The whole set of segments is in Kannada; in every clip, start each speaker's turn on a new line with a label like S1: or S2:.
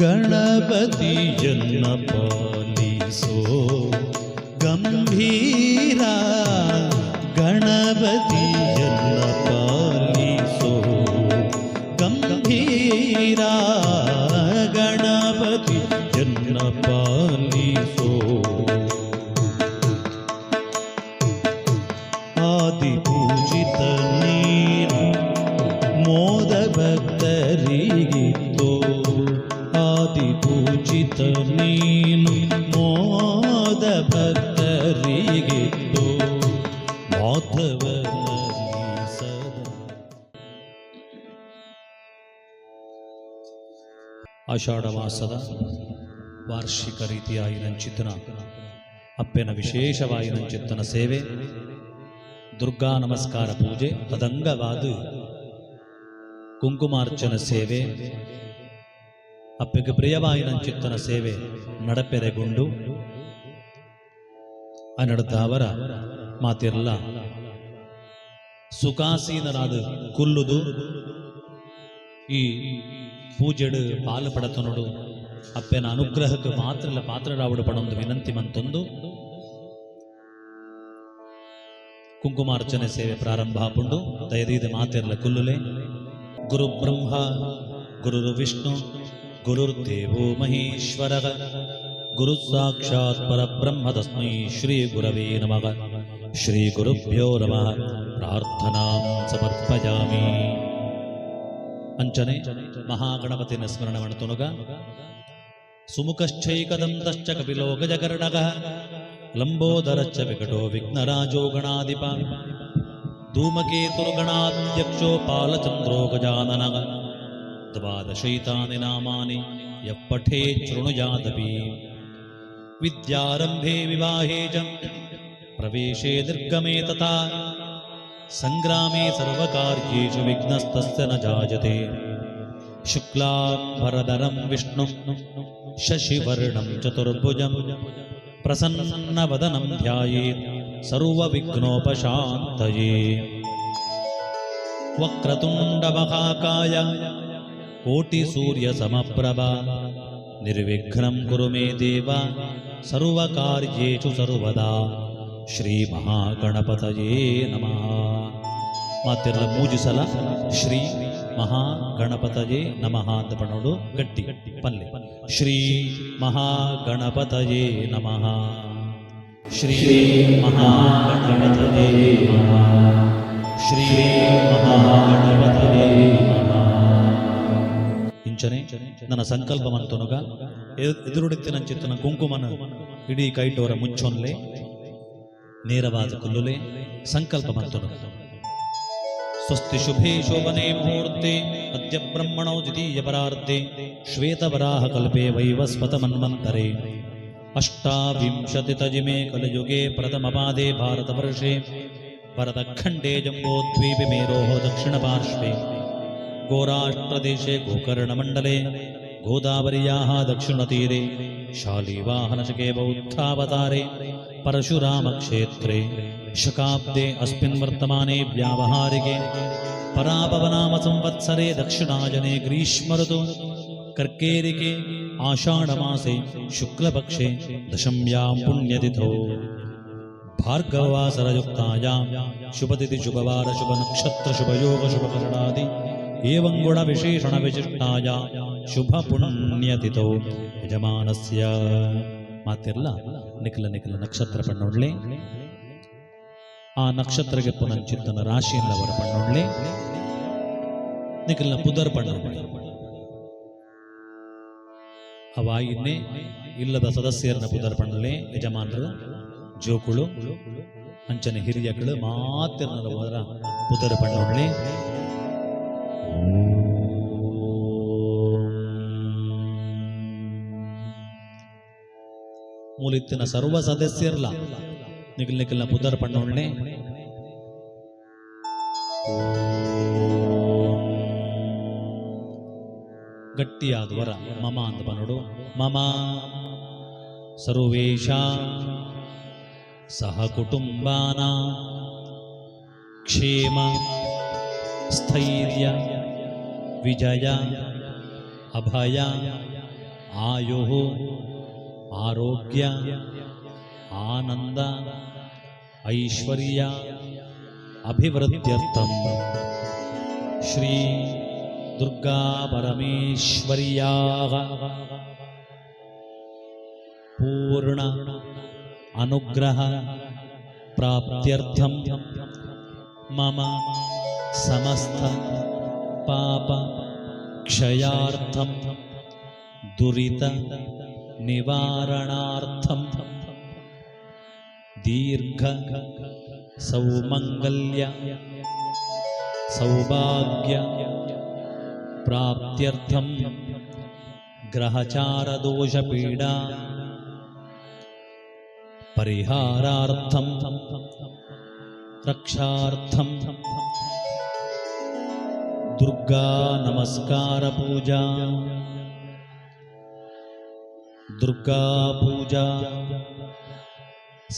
S1: ಗಣಪತಿಯನ್ನ ಪಾಲಿಸೋ ಗಂಭೀರ, ಗಣಪತಿಯನ್ನ ಪಾಲಿಸೋ ಗಂಭೀರ, ಗಣಪತಿಯನ್ನ ಪಾಲಿಸೋ. ಆದಿಪೂಜಿತ ನೀನು ಮೋದ ಭಕ್ತರಿಗಿತ್ತೋ, ಆದಿಪೂಜಿತ ನೀನು ಮೋದ ಭಕ್ತರಿಗಿತ್ತೋ, ಮಾಧವನಲ್ಲಿ ಸದಾ. ಆಷಾಢ ಮಾಸದ ವಾರ್ಷಿಕ ರೀತಿಯಾಯಿನಂಚಿತ್ತನ ಅಪ್ಪೆನ ವಿಶೇಷವಾಯಿನಂಚಿತ್ತನ ಸೇವೆ, ದುರ್ಗಾ ನಮಸ್ಕಾರ ಪೂಜೆ, ತದಂಗವಾದ ಕುಂಕುಮಾರ್ಚನ ಸೇವೆ, ಅಪ್ಪೆಗೆ ಪ್ರಿಯವಾಯಿನಂಚಿತ್ತನ ಸೇವೆ ನಡಪೆರೆಗೊಂಡು ಅನ್ನಡದವರ ಮಾತಿರಲ್ಲ ಸುಖಾಸೀನರಾದ ಕುಲ್ಲುದು ಈ ಪೂಜೆಡು ಪಾಲು ಪಡತನೋಡು ಅಪ್ಪೆನ ಅನುಗ್ರಹಕ್ಕೆ ಮಾತ್ರ ಪಾತ್ರರಾವಡು ಪಡೊಂದು ವಿನಂತಿ ಮಂತೊಂದು ಕುಂಕುಮಾರ್ಚನೆ ಸೇವೆ ಪ್ರಾರಂಭ ಆಪುಂಡು ದಯದೀದ ಮಾತೆರ್ಲ ಕುಲ್ಲುಲೆ. ಗುರು ಬ್ರಹ್ಮ ಗುರುರು ವಿಷ್ಣು ಗುರುರ್ದೇವೋ ಮಹೇಶ್ವರ ಗುರು ಸಾಕ್ಷಾತ್ ಪರಬ್ರಹ್ಮ ತಸ್ಮೈ ಶ್ರೀ ಗುರವೇ ನಮಃ. ಶ್ರೀ ಗುರುಭ್ಯೋ ನಮಃ. ಪ್ರಾರ್ಥನಾಂ ಸಮರ್ಪಯಾಮಿ. ಅಂಚನೆ ಮಹಾಗಣಪತಿನ ಸ್ಮರಣ ಮಾಡ್ತೊನಗ ಸುಮುಖಶ್ಚೈಕದಂತಶ್ಚ ಕಪಿಲೋ ಗಜಕರ್ಣಕಃ ಲಂಬೋದರಶ್ಚ ವಿಕಟೋ ವಿಘ್ನರಾಜೋ ಗಣಾಧಿಪ ಧೂಮಕೇತುರ್ಗಣಾಧ್ಯಕ್ಷೋ ಪಾಲಚಂದ್ರೋ ಗಜಾನನಃ. ದ್ವಾದಶೈತಾನಿ ನಾಮಾನಿ ಯಃ ಪಠೇತ್ ಶೃಣುಯಾದಪಿ. ವಿದ್ಯಾರಂಭೆ ವಿವಾಹೇ ಚ ಪ್ರವೇಶೇ ನಿರ್ಗಮೇ ತಥಾ ಸಂಗ್ರಾಮೇ ಸರ್ವಕಾರ್ಯೇಷು ವಿಘ್ನಸ್ತಸ್ಯ ನ ಜಾಯತೆ. ಶುಕ್ಲಾಂಬರಧರಂ ವಿಷ್ಣುಂ ಶಶಿವರ್ಣಂ ಚತುರ್ಭುಜಂ ಪ್ರಸನ್ನವದನಂ ಧ್ಯಾಯೇತ್ ಸರ್ವವಿಘ್ನೋಪಶಾಂತಯೇ. ವಕ್ರತುಂಡಮಹಾಕಾಯ ಕೋಟಿಸೂರ್ಯಸಮಪ್ರಭ ನಿರ್ವಿಘ್ನಂ ಕುರು ಮೇ ದೇವ ಸರ್ವಕಾರ್ಯೇಷು ಸರ್ವದಾ. ಶ್ರೀ ಮಹಾಗಣಪತಯೇ ನಮಃ. ಮಾತಿರಲ ಮೂಜಿಸಲ ಶ್ರೀ ಮಹಾಗಣಪತಯೇ ನಮಃ ಅಂತ ಪಣೋಡು ಗಟ್ಟಿ ಪಲ್ಲೆ. ಶ್ರೀ ಮಹಾಗಣಪತಯೇ ನಮಃ. ಶ್ರೀ ಮಹಾಗಣಪತಯೇ ನಮಃ. ಶ್ರೀ ಮಹಾಗಣಪತಯೇ ನಮಃ. ಇಂಚನೆ ನನ್ನ ಸಂಕಲ್ಪವಂತನುಗ ಎದುರುಡಿತ್ತಿನಂಚಿತ್ತನ ಕುಂಕುಮನ ಇಡೀ ಕೈಟೋರ ಮುಚ್ಚೊನ್ಲೆ ನೇರವಾದ ಕುಲ್ಲುಲೆ ಸಂಕಲ್ಪವಂತನುಗ. ಸ್ವಸ್ತಿ ಶುಭೇ ಶೋಭನೆ ಮುಹೂರ್ತೆ ಅದ್ಯ ಬ್ರಹ್ಮಣೋ ದ್ವಿತೀಯ ಪರಾರ್ಧೆ ಶ್ವೇತವರಾಹ ಕಲ್ಪೆ ವೈವಸ್ವತ ಮನ್ವಂತರೆ ಅಷ್ಟಾವಿಂಶತಿತಜಿಮೆ ಕಲಿಯುಗೆ ಪ್ರಥಮಪಾದೆ ಭಾರತವರ್ಷೆ ಭರತಖಂಡೇ ಜಂಬೋದ್ವೀಪೆ ಮೇರೋಃ ದಕ್ಷಿಣ ಪಾರ್ಶ್ವೆ ಗೋರಾಷ್ಟ್ರದೇಶೆ ಗೋಕರ್ಣಮಂಡಲೆ ಗೋದಾವರ್ಯಾಃ ದಕ್ಷಿಣತೀರೆ ಶಾಲಿವಾಹನಶಕೆ ಬೌದ್ಧಾವತಾರೆ ಪರಶುರಾಮಕ್ಷೇತ್ರೆ ಶಕಾಬ್ದೆ ಅಸ್ಮಿನ್ ವರ್ತಮಾನೆ ವ್ಯಾವಹಾರಿಕೆ ಪರಾಪವನಾಮ ಸಂವತ್ಸರೆ ದಕ್ಷಿಣಾಯನೆ ಗ್ರೀಷ್ಮಋತು ಕರ್ಕೇರಿಕೆ ಆಷಾಢಮಾಸೆ ಶುಕ್ಲಪಕ್ಷೆ ದಶಮ್ಯಾಂ ಪುಣ್ಯತಿಥೌ ಭಾರ್ಗವವಾಸರಯುಕ್ತಾಯಾಂ ಶುಭತಿಥಿ ಶುಭವಾರ ಶುಭ ನಕ್ಷತ್ರ ಶುಭಯೋಗ ಶುಭಕರಣಾದಿ ಏವಂ ಗುಣ ವಿಶೇಷಣ ವಿಶಿಷ್ಟಾಯಾಂ ಶುಭ ಪುಣ್ಯತಿಥೌ ಯಜಮಾನಸ್ಯ. ಮಾತಿರ್ಲ ನಿಖಲ ನಿಖಲ ನಕ್ಷತ್ರ ಪಣ್ಣೊಳ್ಳೆ ಆ ನಕ್ಷತ್ರಗೆ ಪುನಂಚಿತ್ತನ ರಾಶಿಯಿಂದ ಅವರ ಪಣ್ಣೊಳ್ಳೆ ನಿಖಲ್ನ ಪುದರ್ ಪಣ್ಣೊಳ್ಳೆ ಅವಾಯಿನ್ನೇ ಇಲ್ಲದ ಸದಸ್ಯರನ್ನ ಪುದರ್ ಪಣ್ಣೊಳ್ಳೆ ಯಜಮಾನರು ಜೋಕುಳು ಅಂಚನೆ ಹಿರಿಯಗಳು ಮಾತಿರ್ನವರ ಪುದರ್ ಪಣ್ಣೊಳ್ಳೆ. ಮೂಲಿತ್ತಿನ ಸರ್ವ ಸದಸ್ಯರ್ಲ ನಿಖಲ್ ನಿಖಲ್ನ ಪುದರ್ ಪಣ್ಣೊಳ್ಳೆ. ಗಟ್ಟಿಯಾದವರ ಮಮ ಅಂತ ಬನ್ನೋಡು. ಮಮ ಸರ್ವೇಷಾಂ ಸಹ ಕುಟುಂಬಾನಾಂ ಕ್ಷೇಮ ಸ್ಥೈರ್ಯ ವಿಜಯ ಅಭಯ ಆಯುಃ ಆರೋಗ್ಯ ಆನಂದ ಐಶ್ವರ್ಯ ಅಭಿವೃದ್ಧ್ಯರ್ಥಂ ಶ್ರೀ ದುರ್ಗಾ ಪರಮೇಶ್ವರ್ಯಾಃ ಪೂರ್ಣ ಅನುಗ್ರಹ ಪ್ರಾಪ್ತ್ಯರ್ಥಂ ಮಮ ಸಮಸ್ತ ಪಾಪ ಕ್ಷಯಾರ್ಥಂ ದುರಿತ ನಿವಾರಣಾರ್ಥಂ ದೀರ್ಘ ಸೌಮಂಗಲ್ಯ ಸೌಭಾಗ್ಯ ಪ್ರಾಪ್ತ್ಯರ್ಥಂ ಗ್ರಹಚಾರ ದೋಷ ಪೀಡಾ ಪರಿಹಾರಾರ್ಥಂ ರಕ್ಷಾರ್ಥಂ ದುರ್ಗಾ ನಮಸ್ಕಾರ ಪೂಜಾ ದುರ್ಗಾ ಪೂಜಾ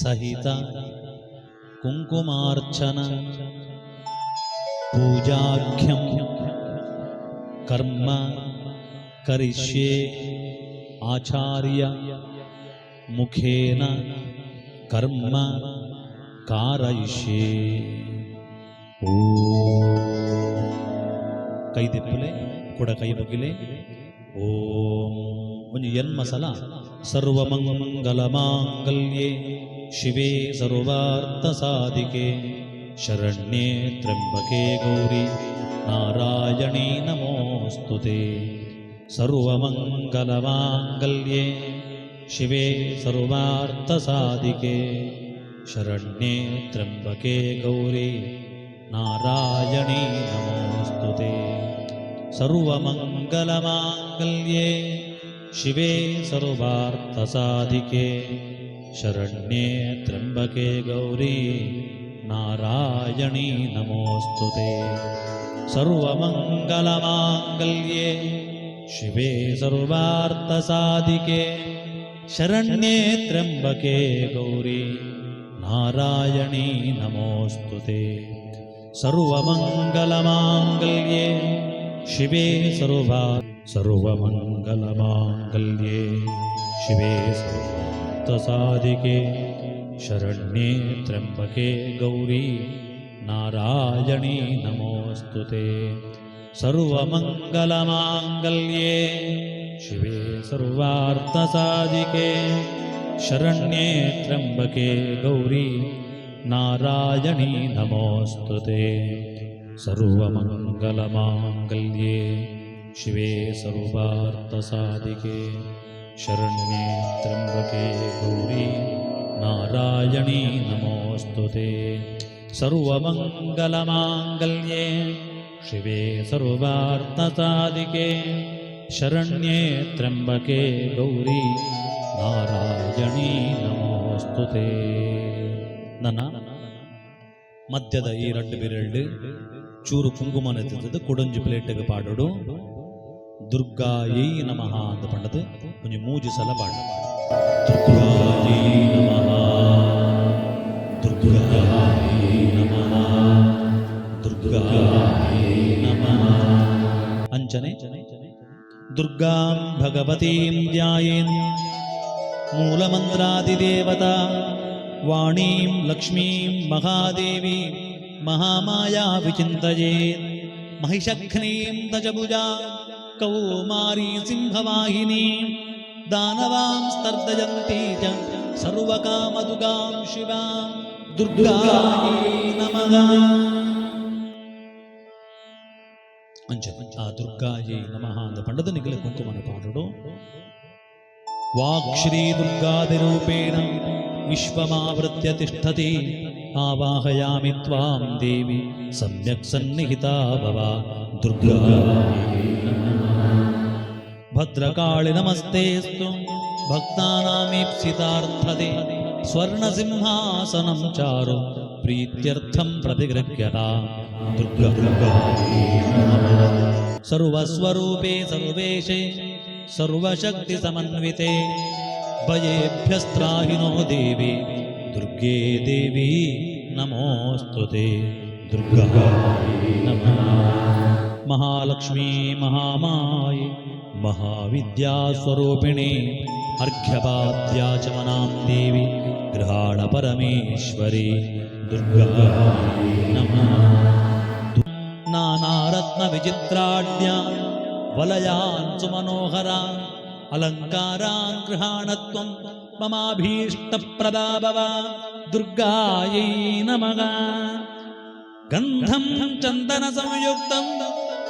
S1: ಸಹಿತ ಕುಂಕುಮಾರ್ಚನ ಪೂಜಾಖ್ಯಂ ಕರ್ಮ ಕರಿಷ್ಯೆ ಆಚಾರ್ಯ ಮುಖೇನ ಕರ್ಮ ಕಾರಯಿಷ್ಯೆ. ಕೈ ದಿಪ್ಪಲೆ ಕೊಡ ಕೈ ಬಗಿಲೆ. ಓಂ ಒಂದು ಎನ್ಮಸಲ ಸರ್ವಮಂಗಲಮಾಂಗಲ್ಯೆ ಶಿವೆ ಸರ್ವಾರ್ಥ ಸಾಧಿಕೆ ಶರಣ್ಯೇ ತ್ರ್ಯಂಬಕೆ ಗೌರಿ ನಾರಾಯಣೀ ನಮೋಸ್ತುತೆ. ಸರ್ವಮಂಗಲಮಾಂಗಲ್ಯೆ ಶಿವೆ ಸರ್ವಾರ್ಥ ಸಾಧಿಕೆ ಶರಣ್ಯೇ ತ್ರ್ಯಂಬಕೆ ಗೌರಿ ನಾರಾಯಣೀ ನಮೋಸ್ತುತೆ. ಸರ್ವಮಂಗಲಮಾಂಗಲ್ಯೆ ಶಿವೆ ಸರ್ವಾರ್ಥ ಸಾಧಿಕೆ ಶರಣ್ಯೇ ತ್ರ್ಯಂಬಕೆ ಗೌರಿ ನಾರಾಯಣೀ ನಮೋಸ್ತುತೆ. ಸರ್ವಮಂಗಲಮಾಂಗಲ್ಯೆ ಶಿವೆ ಸರ್ವಾರ್ಥ ಸಾಧಿಕೆ ಶರಣ್ಯೇ ತ್ರ್ಯಂಬಕೆ ಗೌರಿ ನಾರಾಯಣೀ ನಮೋಸ್ತುತೆ. ಸರ್ವಮಂಗಲಮಾಂಗಲ್ಯೆ ಶಿವೆ ಸರ್ವಮಂಗಲಮಾಂಗಲ್ಯೆ ಶಿವೆ ಸರ್ವಾರ್ಥ ಸಾಧಿಕೆ ಶರಣ್ಯೇ ತ್ರ್ಯಂಬಕೆ ಗೌರಿ ನಾರಾಯಣೀ ನಮೋಸ್ತುತೆ. ಸರ್ವಮಂಗಲಮಾಂಗಲ್ಯೆ ಶಿವೆ ಸರ್ವಾರ್ಥ ಸಾಧಿಕೆ ಶರಣ್ಯೇ ತ್ರ್ಯಂಬಕೆ ಗೌರಿ ನಾರಾಯಣೀ ನಮೋಸ್ತುತೆ. ಸರ್ವಮಂಗಲಮಾಂಗಲ್ಯೆ ಶಿವೆ ಸರ್ವಾರ್ಥ ಸಾಧಿಕೆ ಶರಣ್ಯೇ ತ್ರ್ಯಂಬಕೆ ಗೌರಿ ನಾರಾಯಣೀ ನಮೋಸ್ತುತೆ. ಸರ್ವಮಂಗಲಮಾಂಗಲ್ಯೆ ಶಿವೆ ಸರ್ವಾರ್ಥ ಸಾಧಿಕೆ ಶರಣ್ಯೇ ತ್ರ್ಯಂಬಕೆ ಗೌರಿ ನಾರಾಯಣೀ ನಮೋಸ್ತುತೆ. ನನ್ನ ಮಧ್ಯದ ಈ ರಡ್ಡು ಬೆರಳು ಚೂರು ಕುಂಕುಮನ ಎತ್ತದು ಕೊಡೊಂಜಿ ಪ್ಲೇಟ್ಗೆ ಪಾಡೋಡು ದುರ್ಗಾಯೈ ನಮಃ ಅಂತ ಪಂಡದು ಒಂಜಿ ಮೂಜಿ ಸಲ ಪಾಡ. ದುರ್ಗಾಯೈ ನಮಃ ದುರ್ಗಾಯೈ ನಮಃ ದುರ್ಗಾಯೈ ನಮಃ ಅಂಚನೆ ದುರ್ಗಾಂ ಭಗವತೀಂ ಧ್ಯಾಯೇನ್ ಮೂಲಮಂತ್ರಾದಿದೇವತಾ ವಾಣೀಂ ಲಕ್ಷ್ಮೀಂ ಮಹಾದೇವಿ ಮಹಾಮಾಯಾ ವಿಚಿಂತಯೇತ್. ಮಹಿಷಘ್ನೀಂ ದಶಭುಜಾ ಕೌಮಾರೀ ಸಿಂಹವಾಹಿನೀ ದಾನವಾಂ ಸ್ತರ್ದಯಂತೀ ಚ ಸರ್ವಕಾಮದುಗಾಂ ಶಿವಾಂ ದುರ್ಗಾಯೈ ನಮಃ. ಅಂಚನೆ ಆ ದುರ್ಗಾಯೈ ನಮಃ ಅಂತ ಪಂಡದ ನಿಗಲ ಕುಂಕುಮನ ಪಾಡೋಡು. ವಾಕ್ಶ್ರೀ ದುರ್ಗಾದಿರೂಪೇಣ ವಿಶ್ವಮಾವೃತ್ಯ ತಿಷ್ಠತಿ ಆವಾಹಯಾಮಿ ತ್ವಾಂ ದೇವಿ ಸಮ್ಯಕ್ ಸನ್ನಿಹಿತಾ ಭವ. ದುರ್ಗಾಯೈ ನಮಃ. ಭದ್ರಕಾಳಿ ನಮಸ್ತೇಸ್ತು ಭಕ್ತಾನಾಮೀಪ್ಸಿತಾರ್ಥದೆ ಸ್ವರ್ಣಸಿಂಹಾಸನಂ ಚಾರು ಪ್ರೀತ್ಯರ್ಥಂ ಪ್ರತಿಗೃಹ್ಯತಾ. ದುರ್ಗಾಯೈ ನಮಃ. ಸರ್ವಸ್ವರೂಪೇ ಸರ್ವೇಶೇ ಸರ್ವಶಕ್ತಿ ಸಮನ್ವಿತೆ ಭಯೇಭ್ಯಸ್ತ್ರಾಹಿನೋ ದೇವಿ ದುರ್ಗೇ ದೇವಿ ನಮೋಸ್ತುತೆ. ದುರ್ಗಾಯೈ ನಮಃ. महालक्ष्मी महामाये महाविद्यास्वरूपिणे अर्घ्यपाद्याचमनां देवी गृहाण परमेश्वरी दुर्गा नमः। नानारत्नविचित्राढ्या वलयान् सुमनोहरान् अलङ्कारान् गृहाणत्वं ममाभीष्टप्रदा भव दुर्गायै नमः। गन्धं चन्दनसंयुक्तं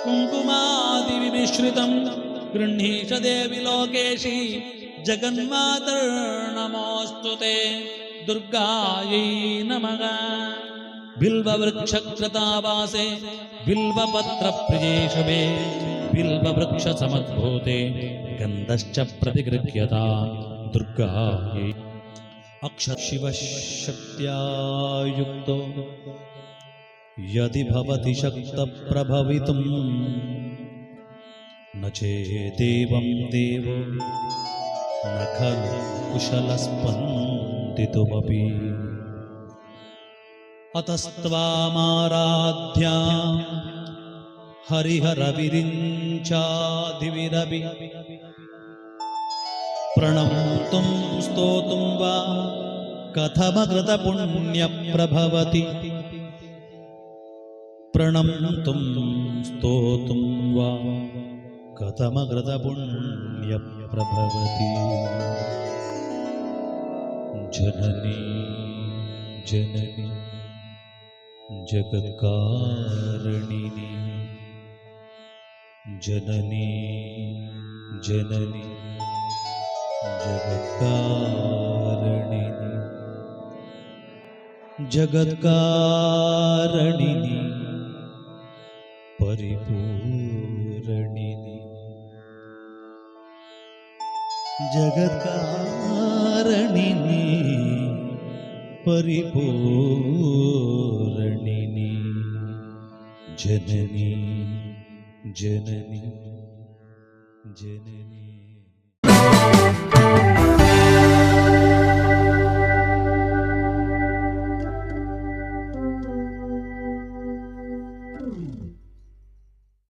S1: कुङ्कुमादिविमिश्रितं गृह्णीष देवि लोकेशी जगन्मातर्नमोऽस्तु ते दुर्गायै नमः। बिल्ववृक्षकृतावासे बिल्वपत्रप्रिये शुभे बिल्ववृक्षसमुद्भूते गन्धश्च प्रतिगृह्यता दुर्गायै। अक्षशिवशक्त्या युक्तो यदि भवति शक्तप्रभवितुं न चेदेवं देवो न खलु कुशलस्पन्दितुमपि। अतस्त्वामाराध्या हरिहरविरिञ्चादिविरपि प्रणम्तुं स्तोतुं वा कथमकृतपुण्यप्रभवति। प्रणम्तुं स्तोतुं वा कथमकृतपुण्यप्रभवति। जननी जननी जगत्कारिणी जननी जननी जगत्कारिणी जगत्कारिणी परिपूरणिनी जगत्कारिणी परिपूरणिनी जननी जननी जननी।